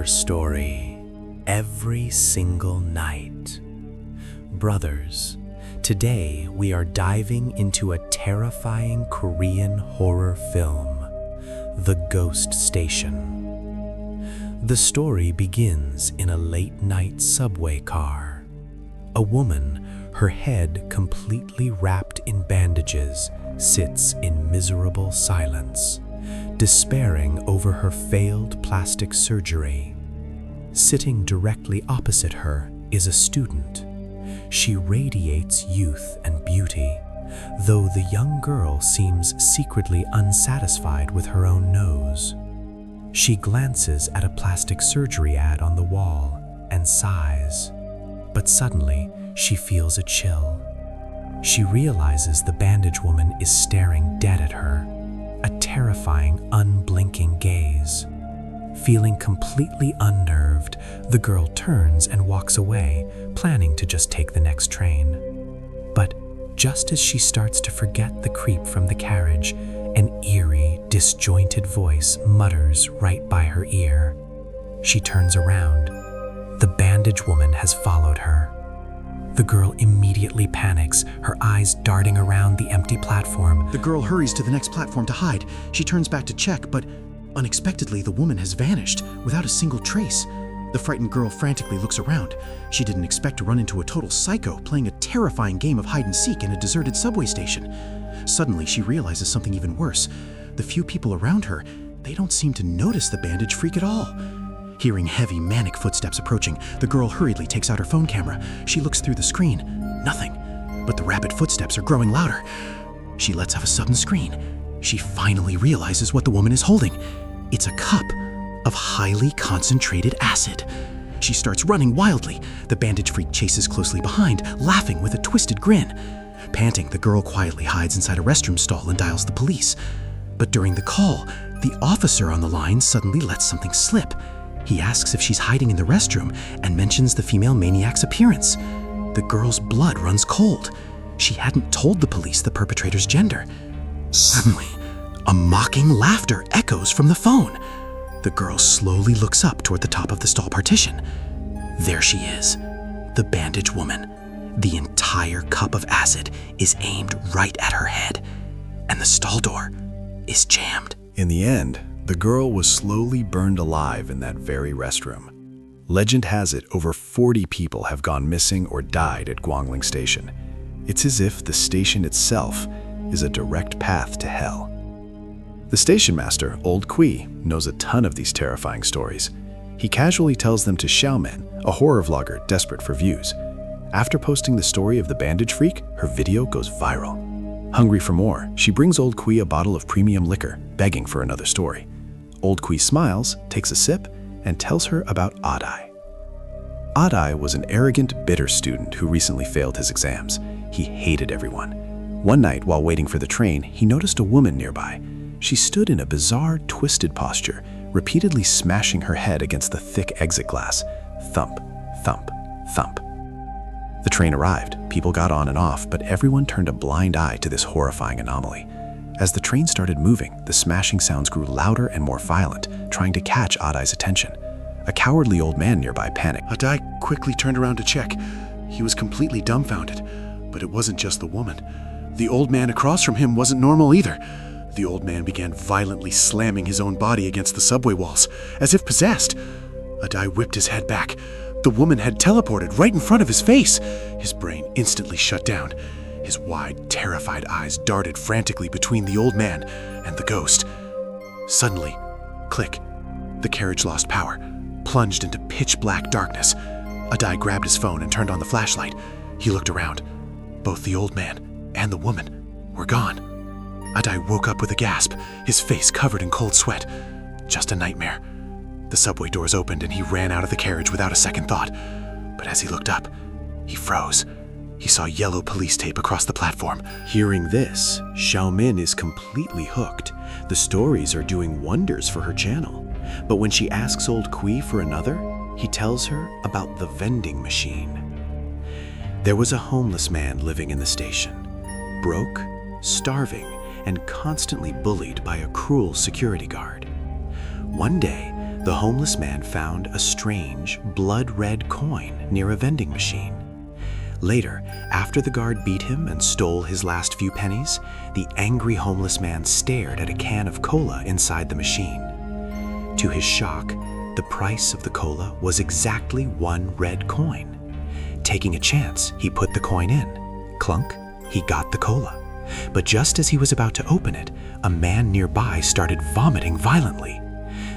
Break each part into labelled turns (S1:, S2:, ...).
S1: horror story every single night. Brothers, today we are diving into a terrifying Korean horror film, The Ghost Station. The story begins in a late-night subway car. A woman, her head completely wrapped in bandages, sits in miserable silence, despairing over her failed plastic surgery. Sitting directly opposite her is a student. She radiates youth and beauty, though the young girl seems secretly unsatisfied with her own nose. She glances at a plastic surgery ad on the wall and sighs, but suddenly she feels a chill. She realizes the bandage woman is staring dead at her, a terrifying, unblinking gaze. Feeling completely unnerved, the girl turns and walks away, planning to just take the next train. But just as she starts to forget the creep from the carriage, an eerie, disjointed voice mutters right by her ear. She turns around. The bandage woman has followed her. The girl immediately panics, her eyes darting around the empty platform.
S2: The girl hurries to the next platform to hide. She turns back to check, but unexpectedly the woman has vanished without a single trace. The frightened girl frantically looks around. She didn't expect to run into a total psycho playing a terrifying game of hide-and-seek in a deserted subway station. Suddenly, she realizes something even worse. The few people around her, they don't seem to notice the bandage freak at all. Hearing heavy, manic footsteps approaching, the girl hurriedly takes out her phone camera. She looks through the screen. Nothing. But the rapid footsteps are growing louder. She lets out a sudden scream. She finally realizes what the woman is holding. It's a cup of highly concentrated acid. She starts running wildly. The bandage freak chases closely behind, laughing with a twisted grin. Panting, the girl quietly hides inside a restroom stall and dials the police. But during the call, the officer on the line suddenly lets something slip. He asks if she's hiding in the restroom and mentions the female maniac's appearance. The girl's blood runs cold. She hadn't told the police the perpetrator's gender. Suddenly, a mocking laughter echoes from the phone. The girl slowly looks up toward the top of the stall partition. There she is, the bandage woman. The entire cup of acid is aimed right at her head, and the stall door is jammed.
S3: In the end, the girl was slowly burned alive in that very restroom. Legend has it over 40 people have gone missing or died at Gwangling Station. It's as if the station itself is a direct path to hell. The station master, Old Kui, knows a ton of these terrifying stories. He casually tells them to Xiaomen, a horror vlogger desperate for views. After posting the story of the bandage freak, her video goes viral. Hungry for more, she brings Old Kui a bottle of premium liquor, begging for another story. Old Kui smiles, takes a sip, and tells her about Adai. Adai was an arrogant, bitter student who recently failed his exams. He hated everyone. One night, while waiting for the train, he noticed a woman nearby. She stood in a bizarre, twisted posture, repeatedly smashing her head against the thick exit glass. Thump, thump, thump. The train arrived, people got on and off, but everyone turned a blind eye to this horrifying anomaly. As the train started moving, the smashing sounds grew louder and more violent, trying to catch Adai's attention. A cowardly old man nearby panicked.
S2: Adai quickly turned around to check. He was completely dumbfounded, but it wasn't just the woman. The old man across from him wasn't normal either. The old man began violently slamming his own body against the subway walls, as if possessed. Adai whipped his head back. The woman had teleported right in front of his face. His brain instantly shut down. His wide, terrified eyes darted frantically between the old man and the ghost. Suddenly, click, the carriage lost power, plunged into pitch-black darkness. Adai grabbed his phone and turned on the flashlight. He looked around. Both the old man and the woman were gone. Adai woke up with a gasp, his face covered in cold sweat. Just a nightmare. The subway doors opened and he ran out of the carriage without a second thought. But as he looked up, he froze. He saw yellow police tape across the platform.
S1: Hearing this, Xiaomin is completely hooked. The stories are doing wonders for her channel. But when she asks Old Kui for another, he tells her about the vending machine. There was a homeless man living in the station, broke, starving, and constantly bullied by a cruel security guard. One day, The homeless man found a strange, blood-red coin near a vending machine. Later, after the guard beat him and stole his last few pennies, the angry homeless man stared at a can of cola inside the machine. To his shock, the price of the cola was exactly 1 red coin. Taking a chance, he put the coin in. Clunk, he got the cola. But just as he was about to open it, a man nearby started vomiting violently.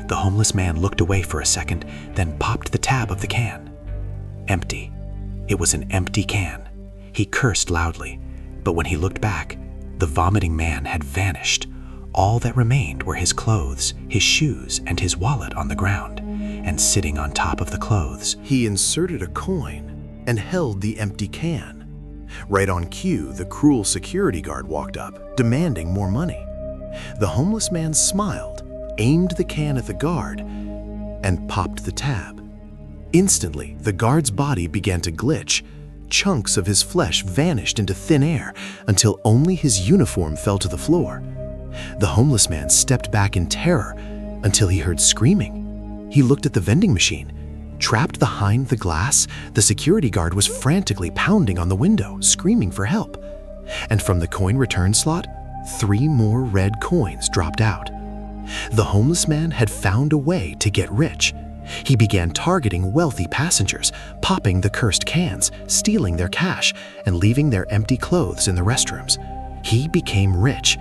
S1: The homeless man looked away for a second, then popped the tab of the can. Empty. It was an empty can. He cursed loudly, but when he looked back, the vomiting man had vanished. All that remained were his clothes, his shoes, and his wallet on the ground, and sitting on top of the clothes.
S3: He inserted a coin and held the empty can. Right on cue, the cruel security guard walked up, demanding more money. The homeless man smiled, aimed the can at the guard, and popped the tab. Instantly, the guard's body began to glitch. Chunks of his flesh vanished into thin air until only his uniform fell to the floor. The homeless man stepped back in terror until he heard screaming. He looked at the vending machine. Trapped behind the glass, the security guard was frantically pounding on the window, screaming for help. And from the coin return slot, 3 more red coins dropped out. The homeless man had found a way to get rich. He began targeting wealthy passengers, popping the cursed cans, stealing their cash, and leaving their empty clothes in the restrooms. He became rich.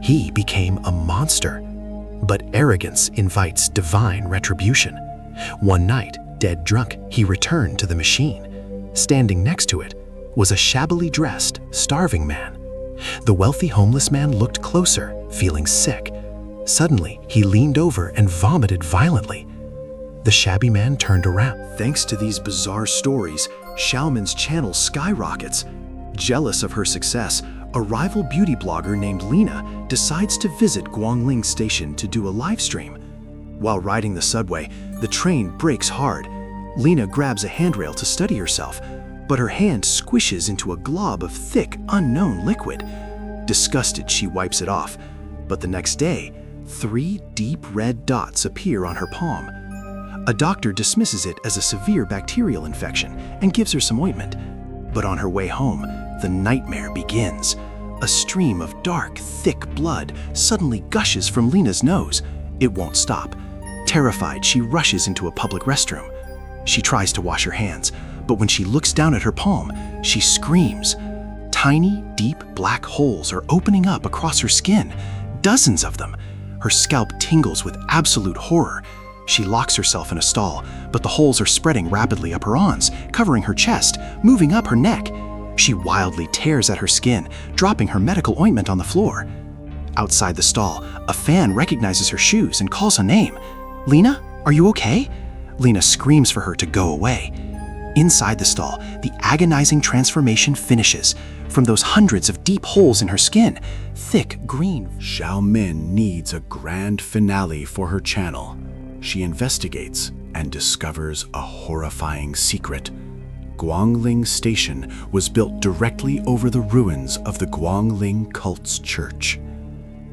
S3: He became a monster. But arrogance invites divine retribution. One night, dead drunk, he returned to the machine. Standing next to it was a shabbily dressed, starving man. The wealthy homeless man looked closer, feeling sick. Suddenly, he leaned over and vomited violently. The shabby man turned around.
S2: Thanks to these bizarre stories, Xiaomin's channel skyrockets. Jealous of her success, a rival beauty blogger named Lena decides to visit Guangling Station to do a live stream. While riding the subway, the train brakes hard. Lena grabs a handrail to steady herself, but her hand squishes into a glob of thick, unknown liquid. Disgusted, she wipes it off. But the next day, 3 deep red dots appear on her palm. A doctor dismisses it as a severe bacterial infection and gives her some ointment. But on her way home, the nightmare begins. A stream of dark, thick blood suddenly gushes from Lena's nose. It won't stop. Terrified, she rushes into a public restroom. She tries to wash her hands, but when she looks down at her palm, she screams. Tiny, deep black holes are opening up across her skin, dozens of them. Her scalp tingles with absolute horror. She locks herself in a stall, but the holes are spreading rapidly up her arms, covering her chest, moving up her neck. She wildly tears at her skin, dropping her medical ointment on the floor. Outside the stall, a fan recognizes her shoes and calls her name. "Lena, are you okay?" Lena screams for her to go away. Inside the stall, the agonizing transformation finishes. From those hundreds of deep holes in her skin, thick green.
S3: Xiaomin needs a grand finale for her channel. She investigates and discovers a horrifying secret. Guangling Station was built directly over the ruins of the Guangling cult's church.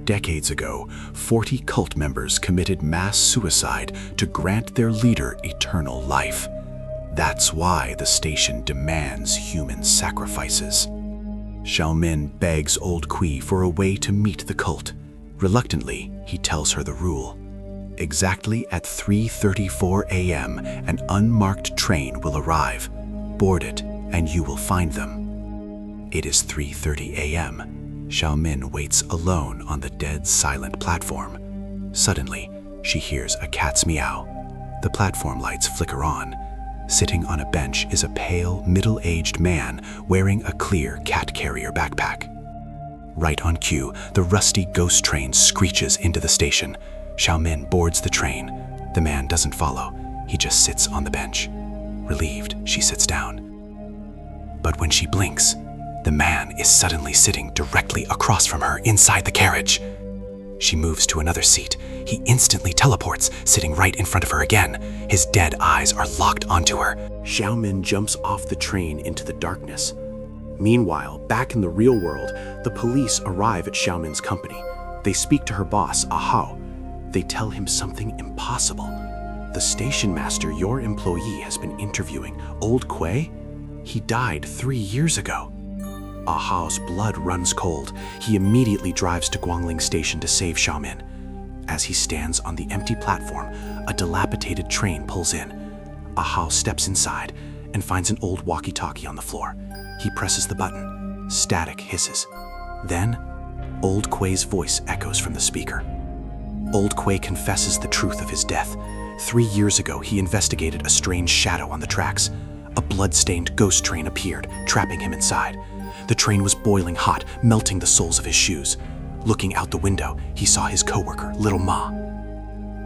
S3: Decades ago, 40 cult members committed mass suicide to grant their leader eternal life. That's why the station demands human sacrifices. Xiaomin begs Old Kui for a way to meet the cult. Reluctantly, he tells her the rule. Exactly at 3:34 a.m., an unmarked train will arrive. Board it, and you will find them. It is 3:30 a.m. Xiaomin waits alone on the dead, silent platform. Suddenly, she hears a cat's meow. The platform lights flicker on. Sitting on a bench is a pale, middle-aged man wearing a clear cat carrier backpack. Right on cue, the rusty ghost train screeches into the station. Xiaomin boards the train. The man doesn't follow. He just sits on the bench. Relieved, she sits down. But when she blinks, the man is suddenly sitting directly across from her inside the carriage. She moves to another seat. He instantly teleports, sitting right in front of her again. His dead eyes are locked onto her.
S2: Xiaomin jumps off the train into the darkness. Meanwhile, back in the real world, the police arrive at Xiaomin's company. They speak to her boss, Ahao. They tell him something impossible. the station master your employee has been interviewing, Old Kuei, he died 3 years ago. Ahao's blood runs cold. He immediately drives to Guangling Station to save Xiaomin. As he stands on the empty platform, a dilapidated train pulls in. Ahao steps inside and finds an old walkie-talkie on the floor. He presses the button. Static hisses. Then, Old Kuei's voice echoes from the speaker. Old Kuei confesses the truth of his death. 3 years ago, he investigated a strange shadow on the tracks. A blood-stained ghost train appeared, trapping him inside. The train was boiling hot, melting the soles of his shoes. Looking out the window, he saw his coworker, Little Ma.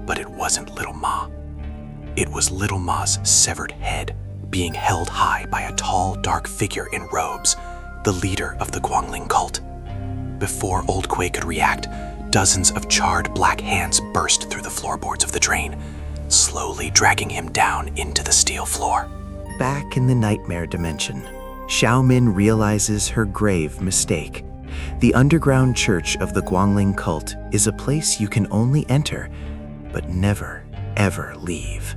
S2: But it wasn't Little Ma. It was Little Ma's severed head, being held high by a tall, dark figure in robes, the leader of the Guangling cult. Before Old Kuei could react, dozens of charred black hands burst through the floorboards of the train, slowly dragging him down into the steel floor.
S4: Back in the nightmare dimension, Xiaomin realizes her grave mistake. The underground church of the Guangling cult is a place you can only enter, but never, ever leave.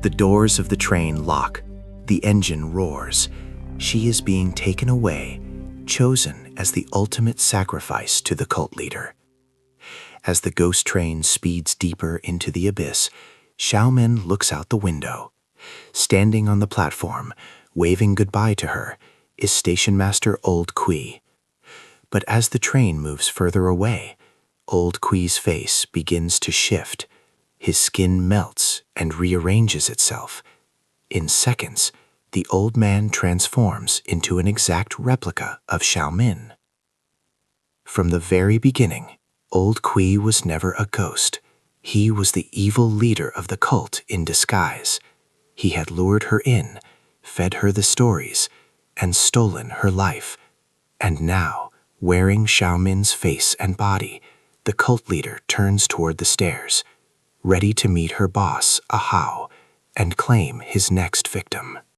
S4: The doors of the train lock. The engine roars. She is being taken away, chosen as the ultimate sacrifice to the cult leader. As the ghost train speeds deeper into the abyss, Xiaomin looks out the window. Standing on the platform, waving goodbye to her, is Station Master Old Kuei. But as the train moves further away, Old Kui's face begins to shift. His skin melts and rearranges itself. In seconds, the old man transforms into an exact replica of Xiaomin. From the very beginning, Old Kuei was never a ghost. He was the evil leader of the cult in disguise. He had lured her in, fed her the stories, and stolen her life. And now, wearing Xiaomin's face and body, the cult leader turns toward the stairs, ready to meet her boss, Ahao, and claim his next victim.